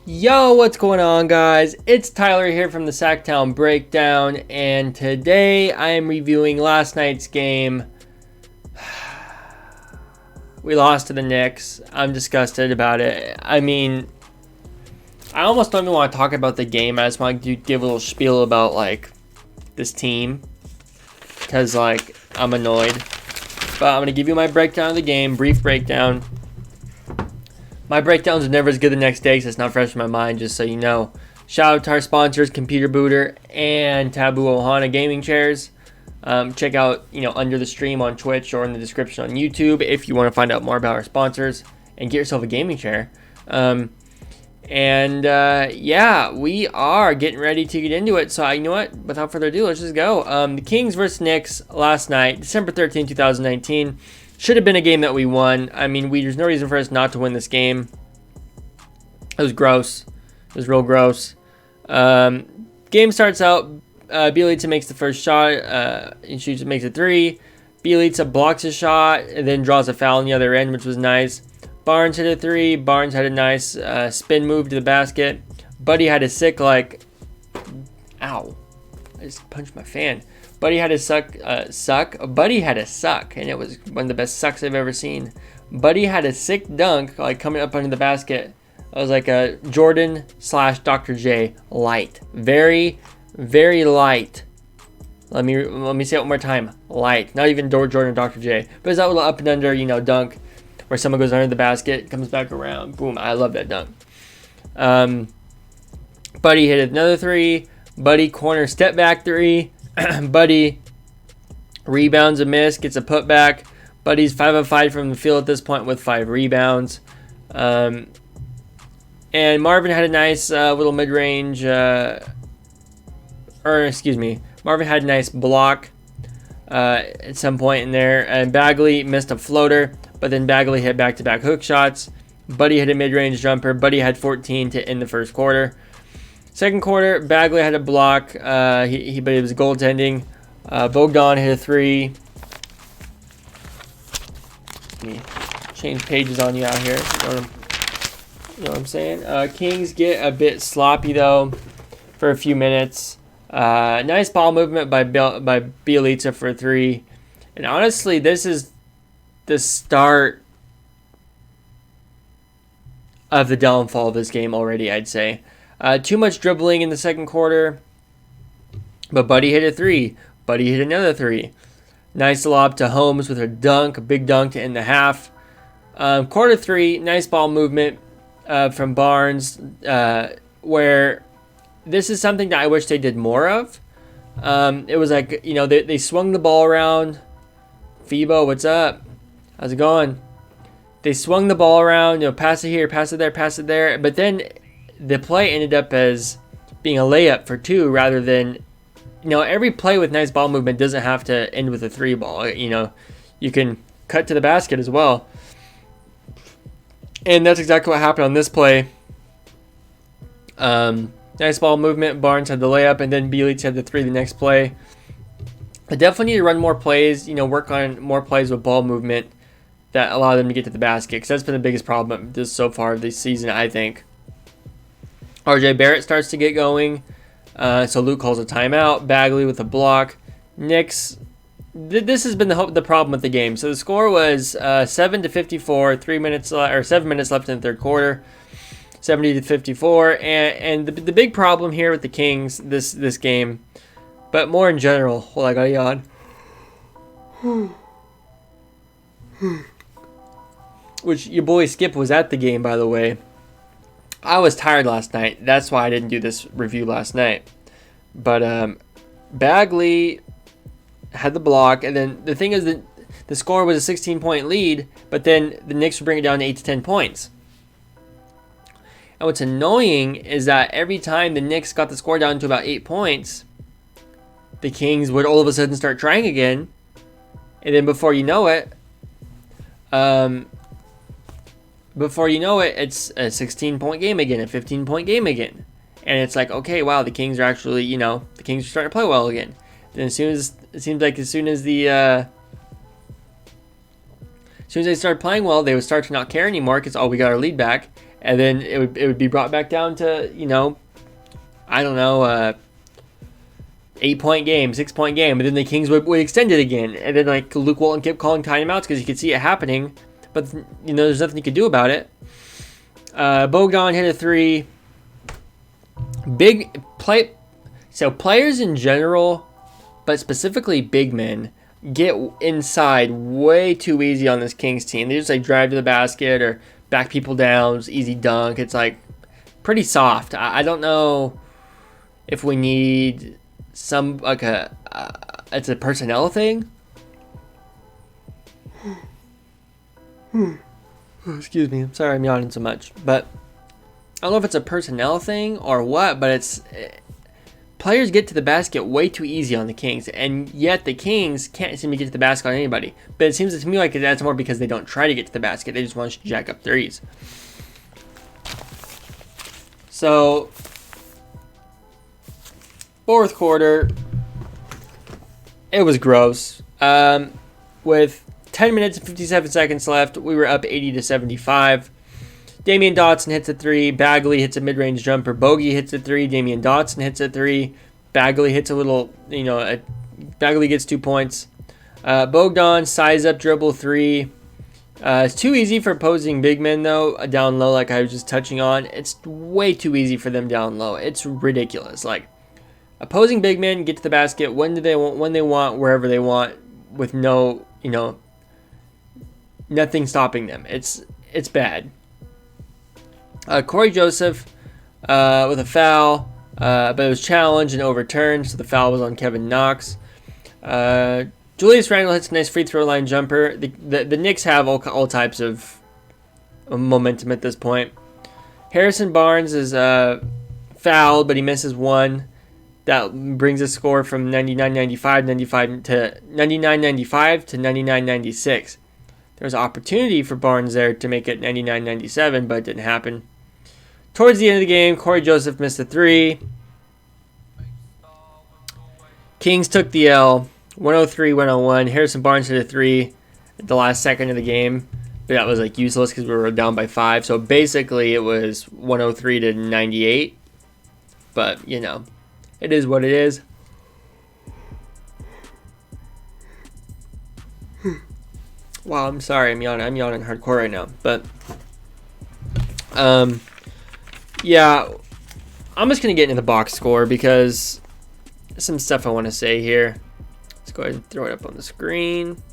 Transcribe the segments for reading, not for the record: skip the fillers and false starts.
Yo, what's going on, guys? It's Tyler here from the Sacktown Breakdown, and today I am reviewing last night's game. We lost to the Knicks. I'm disgusted about it. I mean, I almost don't even want to talk about the game. I just want to give a little spiel about, like, this team, because, like, I'm annoyed. But I'm going to give you my breakdown of the game, brief breakdown. My breakdowns are never as good the next day because it's not fresh in my mind, just so you know. Shout out to our sponsors, Computer Booter and Taboo Ohana Gaming Chairs. Check out, under the stream on Twitch or in the description on YouTube if you want to find out more about our sponsors and get yourself a gaming chair. Yeah, we are getting ready to get into it. So, you know what? Without further ado, let's just go. The Kings versus Knicks last night, December 13, 2019. Should have been a game that we won. I mean, there's no reason for us not to win this game. It was gross. It was real gross. Game starts out. Bjelica makes the first shot. He makes a three. Bjelica blocks a shot and then draws a foul on the other end, which was nice. Barnes hit a three. Barnes had a nice spin move to the basket. Buddy had a sick, ow. I just punched my fan. Buddy had a suck. Buddy had a suck, and it was one of the best sucks I've ever seen. Buddy had a sick dunk, coming up under the basket. It was like a Jordan / Dr. J light. Very, very light. Let me say it one more time. Light. Not even Jordan or Dr. J. But it's that little up and under, dunk where someone goes under the basket, comes back around. Boom. I love that dunk. Buddy hit another three. Buddy corner step back three. Buddy rebounds a miss, gets a putback. Buddy's 5 of 5 from the field at this point with 5 rebounds. And Marvin had a nice little mid-range, Marvin had a nice block at some point in there. And Bagley missed a floater, but then Bagley hit back-to-back hook shots. Buddy hit a mid-range jumper. Buddy had 14 to end the first quarter. Second quarter, Bagley had a block, but it was goaltending. Bogdan hit a three. Let me change pages on you out here. You know what I'm saying? Kings get a bit sloppy, though, for a few minutes. Nice ball movement by Bjelica for a three. And honestly, this is the start of the downfall of this game already, I'd say. Too much dribbling in the second quarter, but Buddy hit a three. Buddy hit another three. Nice lob to Holmes with a dunk, a big dunk to end the half. Quarter three, nice ball movement from Barnes, where this is something that I wish they did more of. It was like, they swung the ball around. Phoebo, what's up? How's it going? They swung the ball around, pass it here, pass it there, but then the play ended up as being a layup for two rather than, every play with nice ball movement doesn't have to end with a three ball. You can cut to the basket as well. And that's exactly what happened on this play. Nice ball movement. Barnes had the layup, and then Bjelica had the three the next play. I definitely need to run more plays, work on more plays with ball movement that allow them to get to the basket, because that's been the biggest problem so far this season, I think. RJ Barrett starts to get going, so Luke calls a timeout. Bagley with a block. Knicks. This has been the problem with the game. So the score was 7-54, 7 minutes left in the third quarter, 70-54. And the big problem here with the Kings this game, but more in general. Hold on, I got a yawn. Which your boy Skip was at the game, by the way. I was tired last night. That's why I didn't do this review last night. But Bagley had the block, and then the thing is that the score was a 16-point lead, but then the Knicks would bring it down to 8 to 10 points. And what's annoying is that every time the Knicks got the score down to about 8 points, the Kings would all of a sudden start trying again, and then before you know it, it's a 16-point game again, a 15-point game again. And it's like, okay, wow, the Kings are actually, the Kings are starting to play well again. Then as soon as they started playing well, they would start to not care anymore because, we got our lead back. and then it would be brought back down to, I don't know, 8-point game, 6-point game, but then the Kings would extend it again, and then like Luke Walton kept calling timeouts because he could see it happening, but there's nothing you could do about it. Bogdan hit a 3. Big play. So players in general, but specifically big men, get inside way too easy on this Kings team. They just like drive to the basket or back people down, easy dunk. It's like pretty soft. I don't know if we need some like it's a personnel thing. Excuse me. I'm sorry I'm yawning so much, but I don't know if it's a personnel thing or what, but it's players get to the basket way too easy on the Kings, and yet the Kings can't seem to get to the basket on anybody. But it seems to me like that's more because they don't try to get to the basket. They just want to jack up threes. So, fourth quarter, it was gross. With 10 minutes and 57 seconds left, we were up 80-75. Damian Dotson hits a 3. Bagley hits a mid-range jumper. Bogey hits a 3. Damian Dotson hits a 3. Bagley hits a little, Bagley gets 2 points. Bogdan, size up, dribble 3. It's too easy for opposing big men, though, down low, like I was just touching on. It's way too easy for them down low. It's ridiculous. Like, opposing big men get to the basket when they want, wherever they want, with no, nothing stopping them. It's bad. Corey Joseph with a foul, but it was challenged and overturned, so the foul was on Kevin Knox. Julius Randle hits a nice free throw line jumper. The Knicks have all types of momentum at this point. Harrison Barnes is fouled, but he misses one. That brings the score from 99-95 to 99-95 to 99-96. There was an opportunity for Barnes there to make it 99-97, but it didn't happen. Towards the end of the game, Corey Joseph missed a 3. Kings took the L, 103-101. Harrison Barnes hit a 3 at the last second of the game, but that was like useless because we were down by 5. So basically, it was 103-98. But it is what it is. Wow, I'm sorry, I'm yawning hardcore right now. But yeah, I'm just going to get into the box score because there's some stuff I want to say here. Let's go ahead and throw it up on the screen.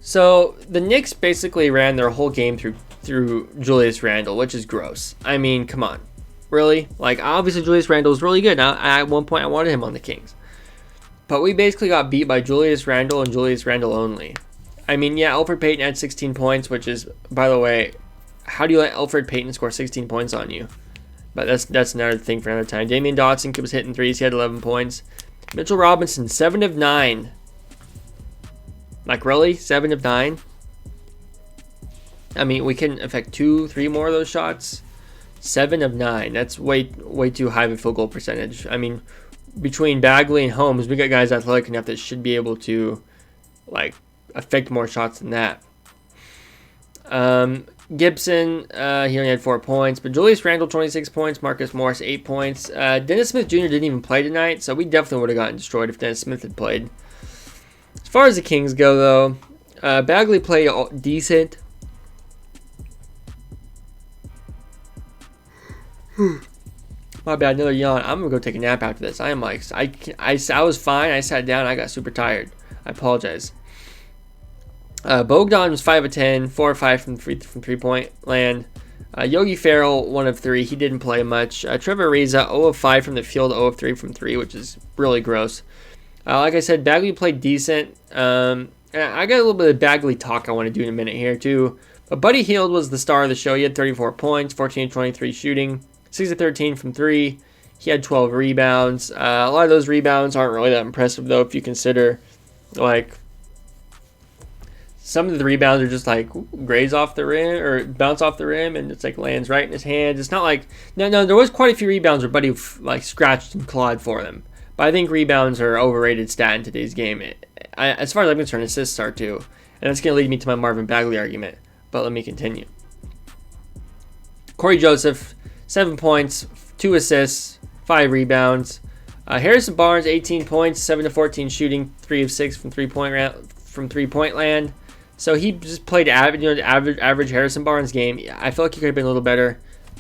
So, the Knicks basically ran their whole game through Julius Randle, which is gross. I mean, come on. Really? Like, obviously Julius Randle is really good. Now, at one point, I wanted him on the Kings. But we basically got beat by Julius Randle and Julius Randle only. I mean, yeah, Elfrid Payton had 16 points, which is, by the way, how do you let Elfrid Payton score 16 points on you? But that's another thing for another time. Damian Dotson was hitting threes. He had 11 points. Mitchell Robinson, 7 of 9. Like, really? 7 of 9? I mean, we can affect 2-3 more of those shots. 7 of 9. That's way too high of a field goal percentage. I mean, between Bagley and Holmes, we got guys athletic enough that should be able to, like, affect more shots than that. Gibson, he only had 4 points, but Julius Randle, 26 points, Marcus Morris, 8 points. Dennis Smith Jr. didn't even play tonight, so we definitely would have gotten destroyed if Dennis Smith had played. As far as the Kings go, though, Bagley played decent. My bad, another yawn. I'm going to go take a nap after this. I am like, I was fine. I sat down. I got super tired. I apologize. Bogdan was 5 of 10, 4 of 5 from 3-point land. Yogi Ferrell, 1 of 3. He didn't play much. Trevor Ariza, 0 of 5 from the field, 0 of 3 from 3, which is really gross. Like I said, Bagley played decent. I got a little bit of Bagley talk I want to do in a minute here, too. But Buddy Hield was the star of the show. He had 34 points, 14 of 23 shooting, 6 of 13 from 3. He had 12 rebounds. A lot of those rebounds aren't really that impressive, though, if you consider, like, some of the rebounds are just like graze off the rim or bounce off the rim and it's like lands right in his hands. It's not like no. There was quite a few rebounds where Buddy like scratched and clawed for them. But I think rebounds are overrated stat in today's game. As far as I'm concerned, assists are too, and that's going to lead me to my Marvin Bagley argument. But let me continue. Corey Joseph, 7 points, 2 assists, 5 rebounds. Harrison Barnes, 18 points, 7 to 14 shooting, 3 of 6 from three-point land. So he just played average Harrison Barnes game. I feel like he could have been a little better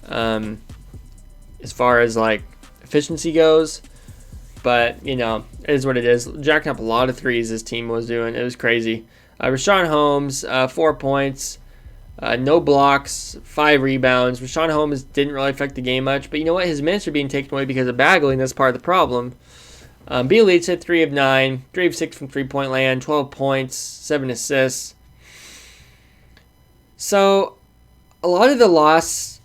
as far as like efficiency goes. But, you know, it is what it is. Jacking up a lot of threes this team was doing. It was crazy. Richaun Holmes, 4 points, no blocks, 5 rebounds. Richaun Holmes didn't really affect the game much. But you know what? His minutes are being taken away because of Bagley, and that's part of the problem. Bielitsa, 3 of 9, 3 of 6 from three-point land, 12 points, 7 assists. So, a lot of the loss...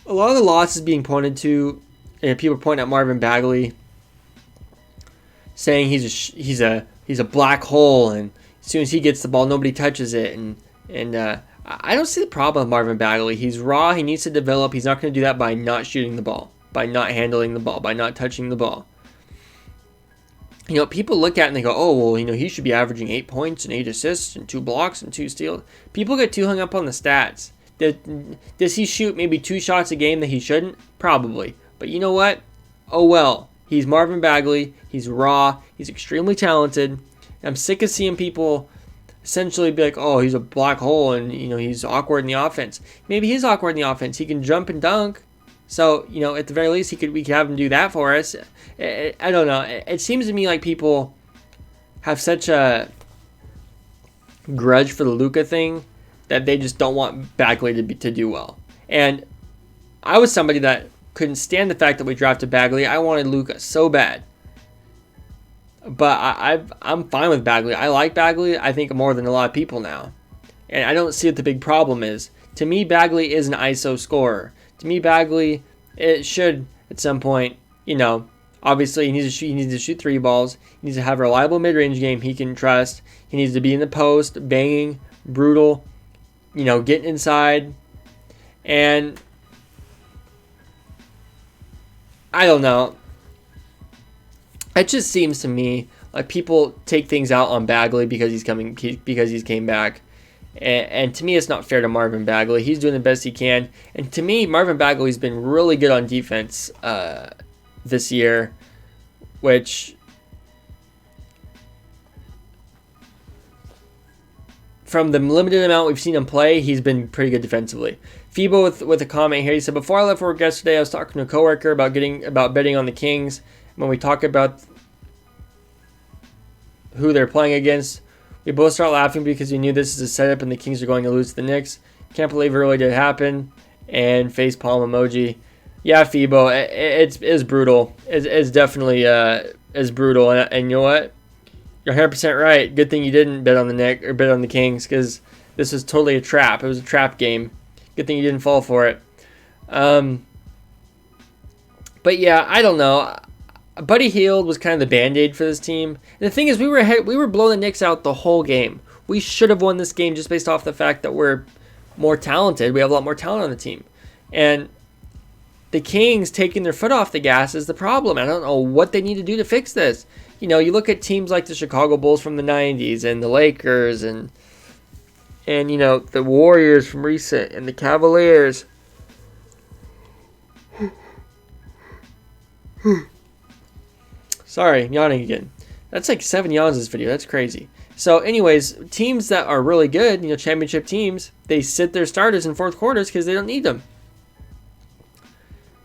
A lot of the losses being pointed to, and people pointing at Marvin Bagley, saying he's a black hole, and as soon as he gets the ball, nobody touches it. And I don't see the problem with Marvin Bagley. He's raw. He needs to develop. He's not going to do that by not shooting the ball, by not handling the ball, by not touching the ball. You know, people look at it and they go, oh, well, you know, he should be averaging 8 points and 8 assists and 2 blocks and 2 steals. People get too hung up on the stats. Does he shoot maybe 2 shots a game that he shouldn't? Probably. But you know what? Oh well. He's Marvin Bagley. He's raw. He's extremely talented. I'm sick of seeing people essentially be like, oh, he's a black hole and, you know, he's awkward in the offense. Maybe he's awkward in the offense. He can jump and dunk. So, you know, at the very least, we could have him do that for us. I don't know. It seems to me like people have such a grudge for the Luka thing that they just don't want Bagley to do well. And I was somebody that couldn't stand the fact that we drafted Bagley. I wanted Luka so bad. But I'm fine with Bagley. I like Bagley, I think, more than a lot of people now. And I don't see what the big problem is. To me, Bagley is an ISO scorer. To me, Bagley, it should, at some point, you know, obviously he needs to shoot 3 balls. He needs to have a reliable mid-range game he can trust. He needs to be in the post, banging, brutal, you know, getting inside. And I don't know. It just seems to me like people take things out on Bagley because he's came back. And to me, it's not fair to Marvin Bagley. He's doing the best he can. And to me, Marvin Bagley's been really good on defense this year, which from the limited amount we've seen him play, he's been pretty good defensively. Fibo with a comment here. He said, before I left work yesterday, I was talking to a coworker about betting on the Kings. When we talk about who they're playing against, we both start laughing because we knew this is a setup and the Kings are going to lose to the Knicks. Can't believe it really did happen. And facepalm emoji. Yeah, Fibo, it's brutal. It's definitely is brutal. And you know what? You're 100% right. Good thing you didn't bet on the Knicks or bet on the Kings, because this was totally a trap. It was a trap game. Good thing you didn't fall for it. But yeah, I don't know. Buddy Hield was kind of the Band-Aid for this team. And the thing is, we were blowing the Knicks out the whole game. We should have won this game just based off the fact that we're more talented. We have a lot more talent on the team. And the Kings taking their foot off the gas is the problem. I don't know what they need to do to fix this. You know, you look at teams like the Chicago Bulls from the 90s and the Lakers and you know, the Warriors from recent and the Cavaliers. Sorry, I'm yawning again. That's like 7 yawns this video. That's crazy. So anyways, teams that are really good, you know, championship teams, they sit their starters in fourth quarters because they don't need them.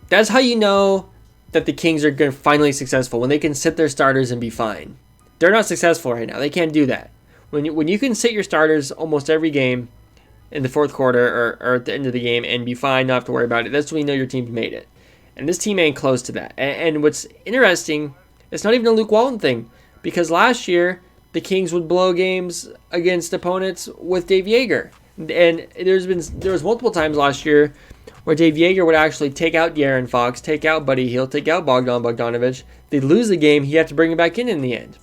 That's how you know that the Kings are going to finally successful, when they can sit their starters and be fine. They're not successful right now. They can't do that. When you can sit your starters almost every game in the fourth quarter or at the end of the game and be fine, not have to worry about it, that's when you know your team's made it. And this team ain't close to that. And what's interesting, it's not even a Luke Walton thing, because last year the Kings would blow games against opponents with Dave Yeager. And there was multiple times last year where Dave Yeager would actually take out De'Aaron Fox, take out Buddy Hield, take out Bogdanovich. They'd lose the game. He'd have to bring him back in the end.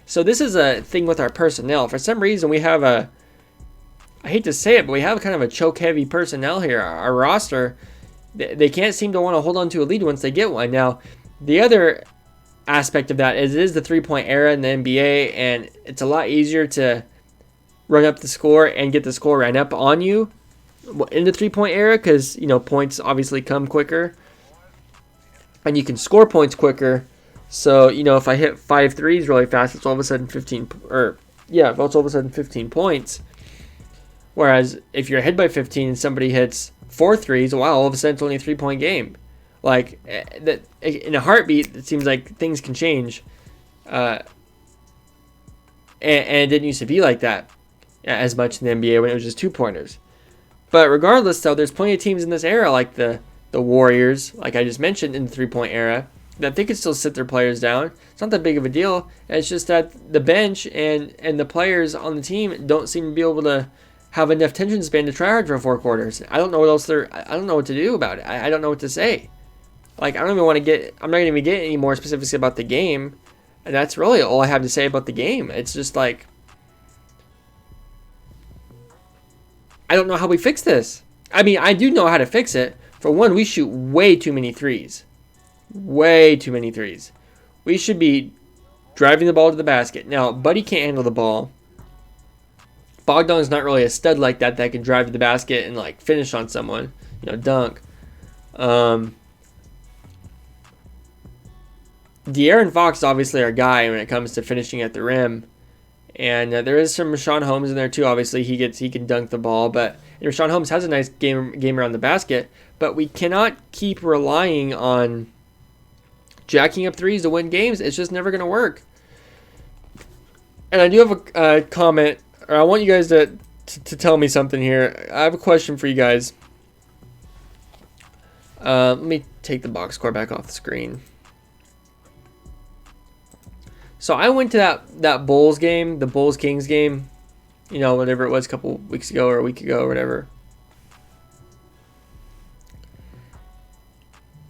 So this is a thing with our personnel. For some reason, we have I hate to say it, but we have kind of a choke-heavy personnel here. Our roster, they can't seem to want to hold on to a lead once they get one. Now, the other aspect of that is it is the three-point era in the NBA, and it's a lot easier to run up the score and get the score ran up on you in the 3-point era, because points obviously come quicker and you can score points quicker. So if I hit 5 threes really fast, it's all of a sudden 15 points. Whereas if you're ahead by 15 and somebody hits 4 threes, wow, all of a sudden it's only a 3-point game. Like that, in a heartbeat, it seems like things can change, and it didn't used to be like that as much in the NBA when it was just 2-pointers. But regardless, though, there's plenty of teams in this era, like the Warriors, like I just mentioned, in the 3-point era, that they could still sit their players down. It's not that big of a deal. It's just that the bench and the players on the team don't seem to be able to have enough attention span to try hard for 4 quarters. I don't know what else I don't know what to do about it. I don't know what to say. Like, I'm not going to even get any more specifics about the game. And that's really all I have to say about the game. It's just like, I don't know how we fix this. I mean, I do know how to fix it. For one, we shoot way too many threes. Way too many threes. We should be driving the ball to the basket. Now, Buddy can't handle the ball. Bogdan's not really a stud like that can drive to the basket and like finish on someone, dunk. De'Aaron Fox is obviously our guy when it comes to finishing at the rim, and there is some Rashawn Holmes in there too. Obviously, he can dunk the ball, but Rashawn Holmes has a nice game around the basket. But we cannot keep relying on jacking up threes to win games. It's just never going to work. And I do have a comment, or I want you guys to tell me something here. I have a question for you guys. Let me take the box score back off the screen. So I went to that Bulls game, the Bulls-Kings game, whatever it was a couple weeks ago or a week ago or whatever.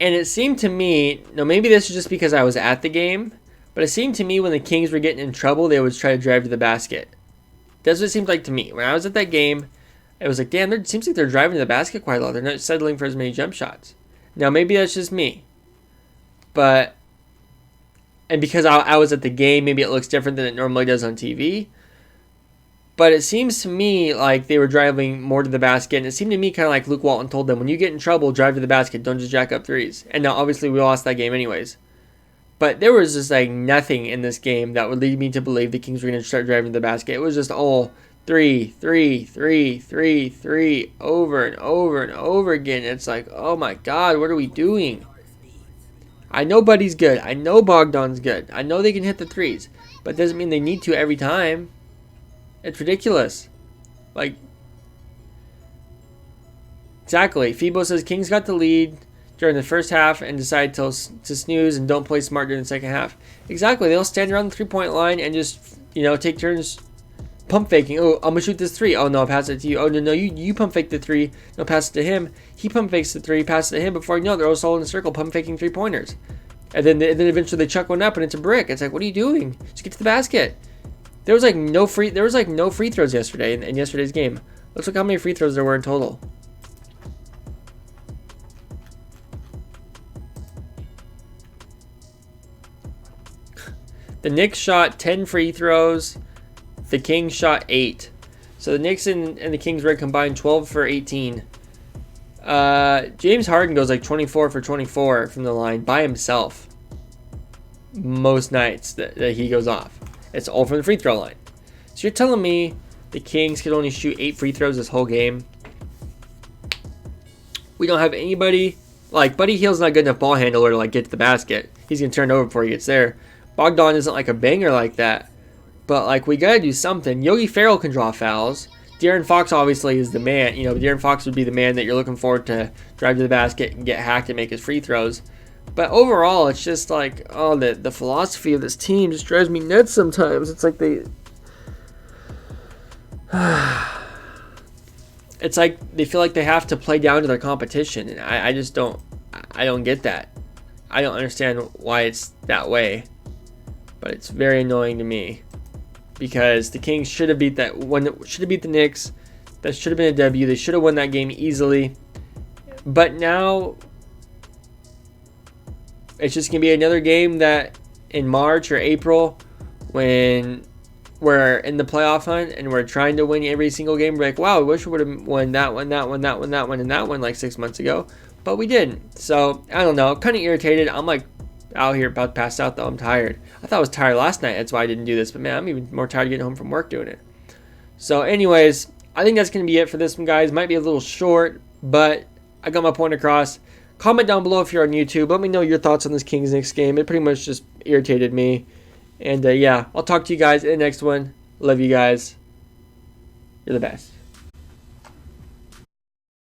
And it seemed to me, maybe this is just because I was at the game, but it seemed to me when the Kings were getting in trouble, they would try to drive to the basket. That's what it seemed like to me. When I was at that game, it was like, damn, it seems like they're driving to the basket quite a lot. They're not settling for as many jump shots. Now, maybe that's just me. And because I was at the game, maybe it looks different than it normally does on TV. But it seems to me like they were driving more to the basket. And it seemed to me kind of like Luke Walton told them, when you get in trouble, drive to the basket. Don't just jack up threes. And now, obviously, we lost that game anyways. But there was just like nothing in this game that would lead me to believe the Kings were going to start driving to the basket. It was just all 3, 3, 3, 3, 3, over and over and over again. It's like, oh my God, what are we doing? I know Buddy's good. I know Bogdan's good. I know they can hit the threes. But it doesn't mean they need to every time. It's ridiculous. Like, exactly. Febo says Kings got the lead during the first half and decide to snooze and don't play smart during the second half. Exactly. They'll stand around the 3-point line and just, take turns pump faking. Oh, I'm going to shoot this 3. Oh, no, I'll pass it to you. Oh, no, you pump fake the 3. No, pass it to him. He pump fakes the 3, pass it to him. Before you know it, they're all in a circle pump faking 3-pointers. And then eventually they chuck one up and it's a brick. It's like, what are you doing? Just get to the basket. There was no free throws yesterday in yesterday's game. Let's look how many free throws there were in total. The Knicks shot 10 free throws. The Kings shot 8. So the Knicks and the Kings were combined 12 for 18. James Harden goes like 24 for 24 from the line by himself. Most nights that he goes off. It's all from the free throw line. So you're telling me the Kings could only shoot 8 free throws this whole game? We don't have anybody. Like, Buddy Hield's not good enough ball handler to like get to the basket. He's going to turn it over before he gets there. Bogdan isn't like a banger like that. But, like, we got to do something. Yogi Ferrell can draw fouls. De'Aaron Fox obviously is the man. De'Aaron Fox would be the man that you're looking forward to drive to the basket and get hacked and make his free throws. But overall, it's just like, oh, the philosophy of this team just drives me nuts sometimes. It's like it's like they feel like they have to play down to their competition. And I just don't get that. I don't understand why it's that way. But it's very annoying to me. Because the Kings should have beat the Knicks. That should have been a W. They should have won that game easily. But now it's just going to be another game that in March or April when we're in the playoff hunt and we're trying to win every single game. We're like, wow, I wish we would have won that one, and that one like 6 months ago. But we didn't. So, I don't know. Kind of irritated. I'm like out here about to pass out though. I'm tired. I thought I was tired last night. That's why I didn't do this. But man, I'm even more tired getting home from work doing it. So anyways, I think that's going to be it for this one, guys. Might be a little short, but I got my point across. Comment down below if you're on YouTube. Let me know your thoughts on this Kings-Knicks game. It pretty much just irritated me. And yeah, I'll talk to you guys in the next one. Love you guys. You're the best.